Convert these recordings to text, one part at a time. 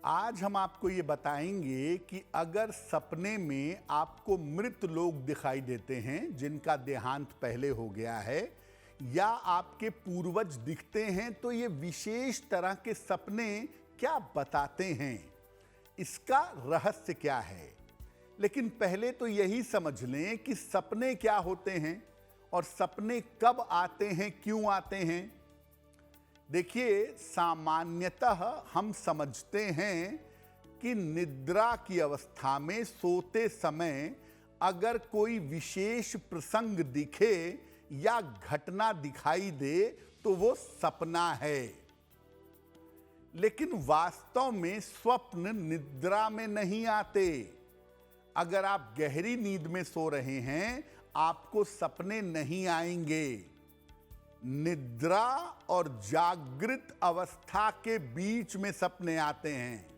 आज हम आपको ये बताएंगे कि अगर सपने में आपको मृत लोग दिखाई देते हैं जिनका देहांत पहले हो गया है, या आपके पूर्वज दिखते हैं, तो ये विशेष तरह के सपने क्या बताते हैं, इसका रहस्य क्या है। लेकिन पहले तो यही समझ लें कि सपने क्या होते हैं और सपने कब आते हैं, क्यों आते हैं। देखिए, सामान्यतः हम समझते हैं कि निद्रा की अवस्था में सोते समय अगर कोई विशेष प्रसंग दिखे या घटना दिखाई दे तो वो सपना है। लेकिन वास्तव में स्वप्न निद्रा में नहीं आते। अगर आप गहरी नींद में सो रहे हैं, आपको सपने नहीं आएंगे। निद्रा और जागृत अवस्था के बीच में सपने आते हैं,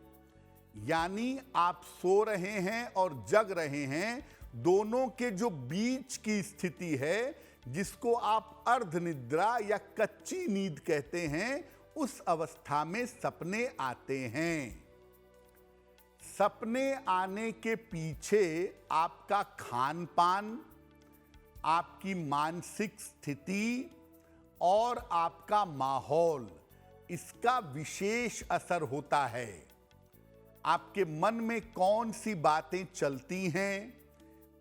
यानी आप सो रहे हैं और जग रहे हैं, दोनों के जो बीच की स्थिति है, जिसको आप अर्ध निद्रा या कच्ची नींद कहते हैं, उस अवस्था में सपने आते हैं। सपने आने के पीछे आपका खान पान, आपकी मानसिक स्थिति और आपका माहौल, इसका विशेष असर होता है। आपके मन में कौन सी बातें चलती हैं,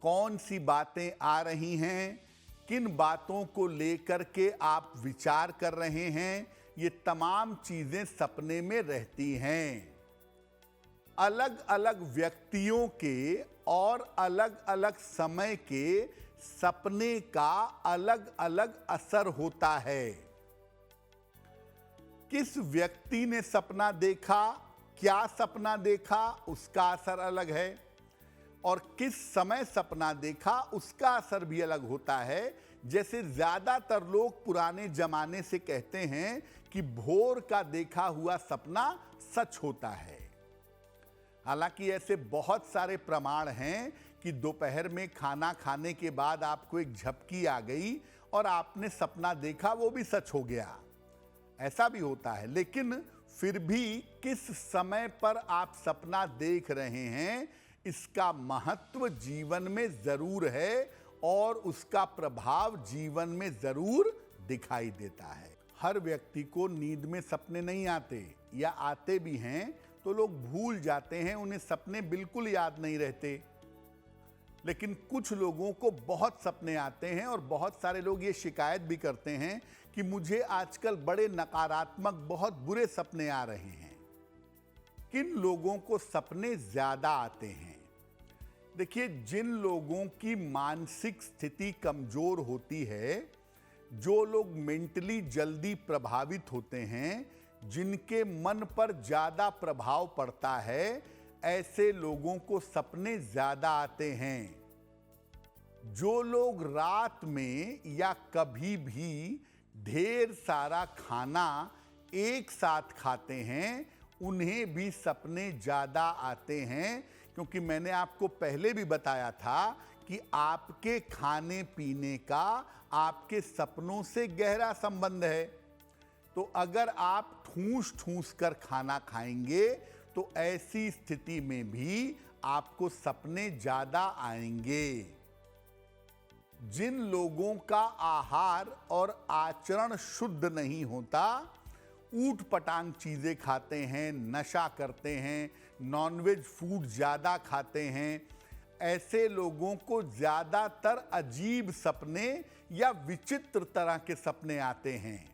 कौन सी बातें आ रही हैं, किन बातों को लेकर के आप विचार कर रहे हैं, ये तमाम चीजें सपने में रहती हैं। अलग अलग व्यक्तियों के और अलग अलग समय के सपने का अलग अलग असर होता है। किस व्यक्ति ने सपना देखा, क्या सपना देखा, उसका असर अलग है, और किस समय सपना देखा उसका असर भी अलग होता है। जैसे ज्यादातर लोग पुराने जमाने से कहते हैं कि भोर का देखा हुआ सपना सच होता है। हालांकि ऐसे बहुत सारे प्रमाण हैं कि दोपहर में खाना खाने के बाद आपको एक झपकी आ गई और आपने सपना देखा, वो भी सच हो गया। ऐसा भी होता है। लेकिन फिर भी किस समय पर आप सपना देख रहे हैं, इसका महत्व जीवन में जरूर है और उसका प्रभाव जीवन में जरूर दिखाई देता है। हर व्यक्ति को नींद में सपने नहीं आते, या आते भी हैं तो लोग भूल जाते हैं, उन्हें सपने बिल्कुल याद नहीं रहते। लेकिन कुछ लोगों को बहुत सपने आते हैं, और बहुत सारे लोग ये शिकायत भी करते हैं कि मुझे आजकल बड़े नकारात्मक, बहुत बुरे सपने आ रहे हैं। किन लोगों को सपने ज्यादा आते हैं? देखिए, जिन लोगों की मानसिक स्थिति कमजोर होती है, जो लोग मेंटली जल्दी प्रभावित होते हैं, जिनके मन पर ज्यादा प्रभाव पड़ता है, ऐसे लोगों को सपने ज्यादा आते हैं। जो लोग रात में या कभी भी ढेर सारा खाना एक साथ खाते हैं, उन्हें भी सपने ज्यादा आते हैं, क्योंकि मैंने आपको पहले भी बताया था कि आपके खाने पीने का आपके सपनों से गहरा संबंध है। तो अगर आप ठूस ठूस कर खाना खाएंगे तो ऐसी स्थिति में भी आपको सपने ज्यादा आएंगे। जिन लोगों का आहार और आचरण शुद्ध नहीं होता, ऊट पटांग चीजें खाते हैं, नशा करते हैं, नॉनवेज फूड ज्यादा खाते हैं, ऐसे लोगों को ज्यादातर अजीब सपने या विचित्र तरह के सपने आते हैं।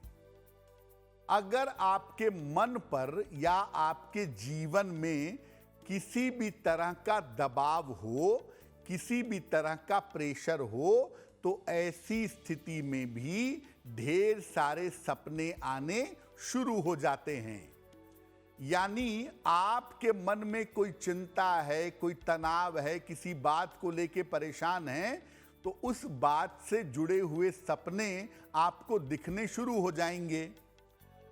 अगर आपके मन पर या आपके जीवन में किसी भी तरह का दबाव हो, किसी भी तरह का प्रेशर हो, तो ऐसी स्थिति में भी ढेर सारे सपने आने शुरू हो जाते हैं। यानी आपके मन में कोई चिंता है, कोई तनाव है, किसी बात को लेके परेशान है, तो उस बात से जुड़े हुए सपने आपको दिखने शुरू हो जाएंगे।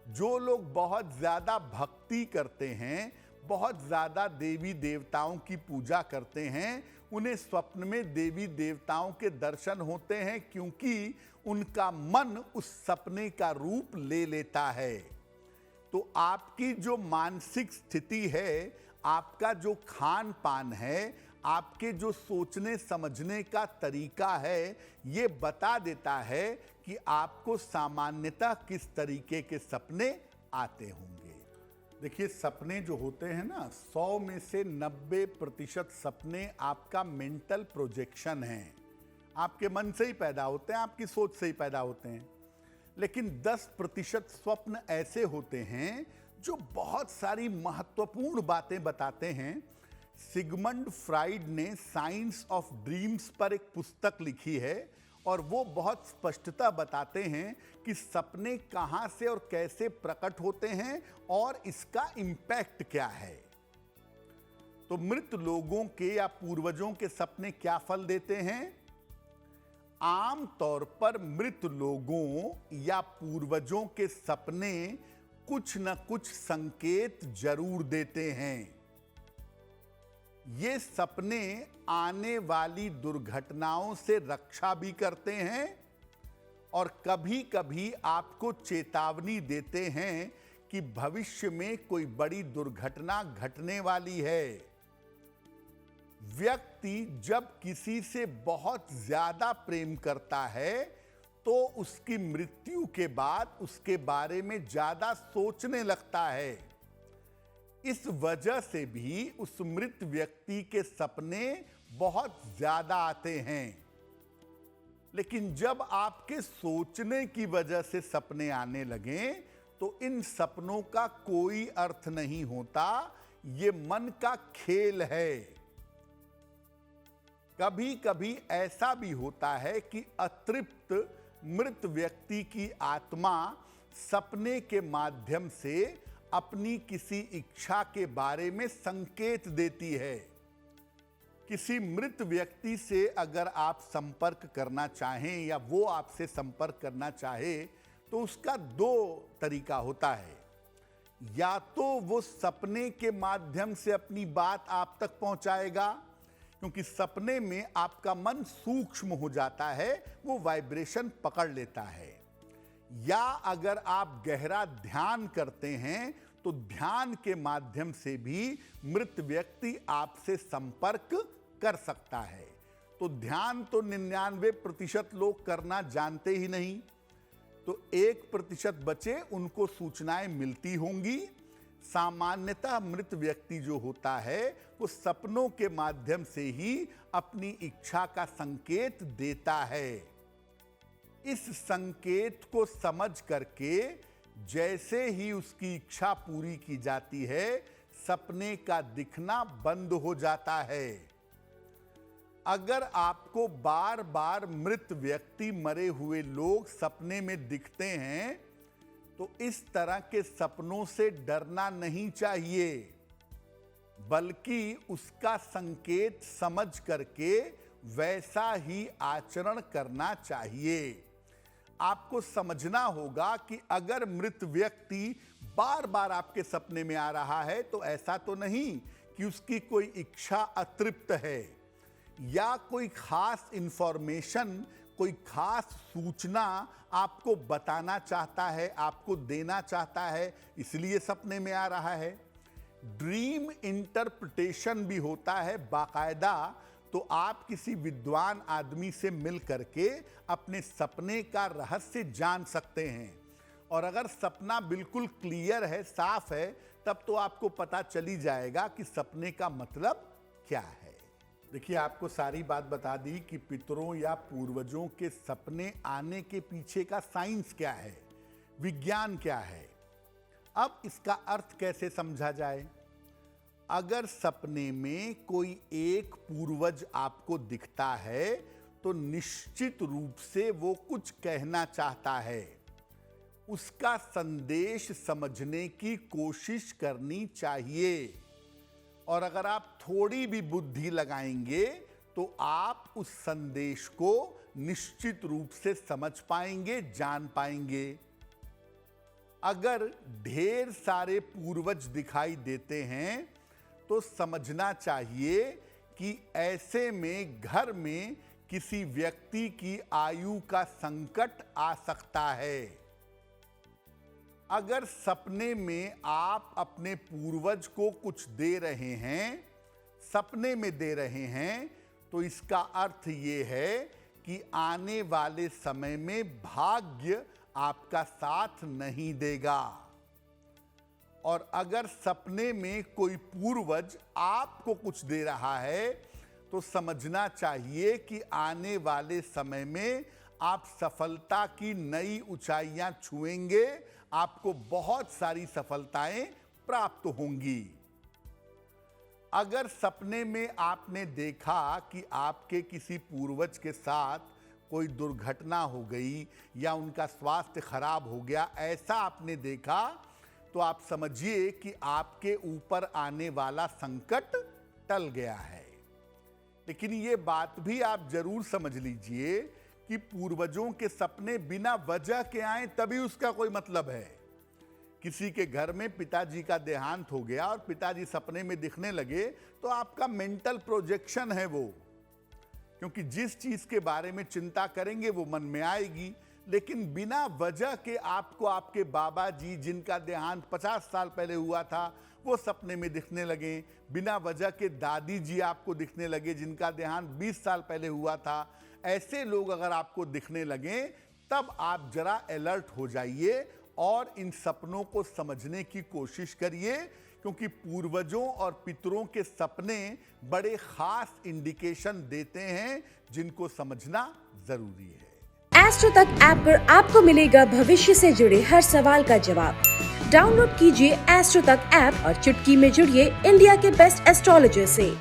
जो लोग बहुत ज्यादा भक्ति करते हैं, बहुत ज्यादा देवी देवताओं की पूजा करते हैं, उन्हें स्वप्न में देवी देवताओं के दर्शन होते हैं, क्योंकि उनका मन उस सपने का रूप ले लेता है। तो आपकी जो मानसिक स्थिति है, आपका जो खान पान है, आपके जो सोचने समझने का तरीका है, ये बता देता है कि आपको सामान्यतः किस तरीके के सपने आते होंगे। देखिए, सपने जो होते हैं ना, 100 में से 90% सपने आपका मेंटल प्रोजेक्शन है। आपके मन से ही पैदा होते हैं, आपकी सोच से ही पैदा होते हैं। लेकिन 10% स्वप्न ऐसे होते हैं जो बहुत सारी महत्वपूर्ण बातें बताते हैं। सिगमंड फ्राइड ने साइंस ऑफ ड्रीम्स पर एक पुस्तक लिखी है और वो बहुत स्पष्टता बताते हैं कि सपने कहां से और कैसे प्रकट होते हैं और इसका इंपैक्ट क्या है। तो मृत लोगों के या पूर्वजों के सपने क्या फल देते हैं? आम तौर पर मृत लोगों या पूर्वजों के सपने कुछ न कुछ संकेत जरूर देते हैं। ये सपने आने वाली दुर्घटनाओं से रक्षा भी करते हैं और कभी-कभी आपको चेतावनी देते हैं कि भविष्य में कोई बड़ी दुर्घटना घटने वाली है। व्यक्ति जब किसी से बहुत ज्यादा प्रेम करता है तो उसकी मृत्यु के बाद उसके बारे में ज्यादा सोचने लगता है। इस वजह से भी उस मृत व्यक्ति के सपने बहुत ज्यादा आते हैं। लेकिन जब आपके सोचने की वजह से सपने आने लगें तो इन सपनों का कोई अर्थ नहीं होता, ये मन का खेल है। कभी कभी ऐसा भी होता है कि अतृप्त मृत व्यक्ति की आत्मा सपने के माध्यम से अपनी किसी इच्छा के बारे में संकेत देती है। किसी मृत व्यक्ति से अगर आप संपर्क करना चाहें या वो आपसे संपर्क करना चाहे तो उसका 2 तरीका होता है। या तो वो सपने के माध्यम से अपनी बात आप तक पहुंचाएगा, क्योंकि सपने में आपका मन सूक्ष्म हो जाता है, वो वाइब्रेशन पकड़ लेता है। या अगर आप गहरा ध्यान करते हैं तो ध्यान के माध्यम से भी मृत व्यक्ति आपसे संपर्क कर सकता है। तो ध्यान तो 99% लोग करना जानते ही नहीं, तो 1% बचे उनको सूचनाएं मिलती होंगी। सामान्यतः मृत व्यक्ति जो होता है वो सपनों के माध्यम से ही अपनी इच्छा का संकेत देता है। इस संकेत को समझ करके जैसे ही उसकी इच्छा पूरी की जाती है, सपने का दिखना बंद हो जाता है। अगर आपको बार बार मृत व्यक्ति, मरे हुए लोग सपने में दिखते हैं तो इस तरह के सपनों से डरना नहीं चाहिए, बल्कि उसका संकेत समझ करके वैसा ही आचरण करना चाहिए। आपको समझना होगा कि अगर मृत व्यक्ति बार बार आपके सपने में आ रहा है तो ऐसा तो नहीं कि उसकी कोई इच्छा अतृप्त है या कोई खास इंफॉर्मेशन, कोई खास सूचना आपको बताना चाहता है, आपको देना चाहता है, इसलिए सपने में आ रहा है। ड्रीम इंटरप्रिटेशन भी होता है बाकायदा। तो आप किसी विद्वान आदमी से मिल करके अपने सपने का रहस्य जान सकते हैं। और अगर सपना बिल्कुल क्लियर है, साफ है, तब तो आपको पता चली जाएगा कि सपने का मतलब क्या है। देखिए, आपको सारी बात बता दी कि पितरों या पूर्वजों के सपने आने के पीछे का साइंस क्या है, विज्ञान क्या है। अब इसका अर्थ कैसे समझा जाए? अगर सपने में कोई एक पूर्वज आपको दिखता है तो निश्चित रूप से वो कुछ कहना चाहता है। उसका संदेश समझने की कोशिश करनी चाहिए। और अगर आप थोड़ी भी बुद्धि लगाएंगे तो आप उस संदेश को निश्चित रूप से समझ पाएंगे, जान पाएंगे। अगर ढेर सारे पूर्वज दिखाई देते हैं तो समझना चाहिए कि ऐसे में घर में किसी व्यक्ति की आयु का संकट आ सकता है। अगर सपने में आप अपने पूर्वज को कुछ दे रहे हैं, सपने में दे रहे हैं, तो इसका अर्थ ये है कि आने वाले समय में भाग्य आपका साथ नहीं देगा। और अगर सपने में कोई पूर्वज आपको कुछ दे रहा है तो समझना चाहिए कि आने वाले समय में आप सफलता की नई ऊंचाइयां छुएंगे, आपको बहुत सारी सफलताएं प्राप्त होंगी। अगर सपने में आपने देखा कि आपके किसी पूर्वज के साथ कोई दुर्घटना हो गई या उनका स्वास्थ्य खराब हो गया, ऐसा आपने देखा, तो आप समझिए कि आपके ऊपर आने वाला संकट टल गया है। लेकिन ये बात भी आप जरूर समझ लीजिए कि पूर्वजों के सपने बिना वजह के आए तभी उसका कोई मतलब है। किसी के घर में पिताजी का देहांत हो गया और पिताजी सपने में दिखने लगे तो आपका मेंटल प्रोजेक्शन है वो, क्योंकि जिस चीज के बारे में चिंता करेंगे वो मन में आएगी। लेकिन बिना वजह के आपको आपके बाबा जी जिनका देहांत 50 साल पहले हुआ था वो सपने में दिखने लगे, बिना वजह के दादी जी आपको दिखने लगे जिनका देहांत 20 साल पहले हुआ था, ऐसे लोग अगर आपको दिखने लगे तब आप जरा अलर्ट हो जाइए और इन सपनों को समझने की कोशिश करिए, क्योंकि पूर्वजों और पितरों के सपने बड़े खास इंडिकेशन देते हैं जिनको समझना जरूरी है। एस्ट्रो तक ऐप पर आपको मिलेगा भविष्य से जुड़े हर सवाल का जवाब। डाउनलोड कीजिए एस्ट्रो तक ऐप और चुटकी में जुड़िए इंडिया के बेस्ट एस्ट्रोलॉजर से।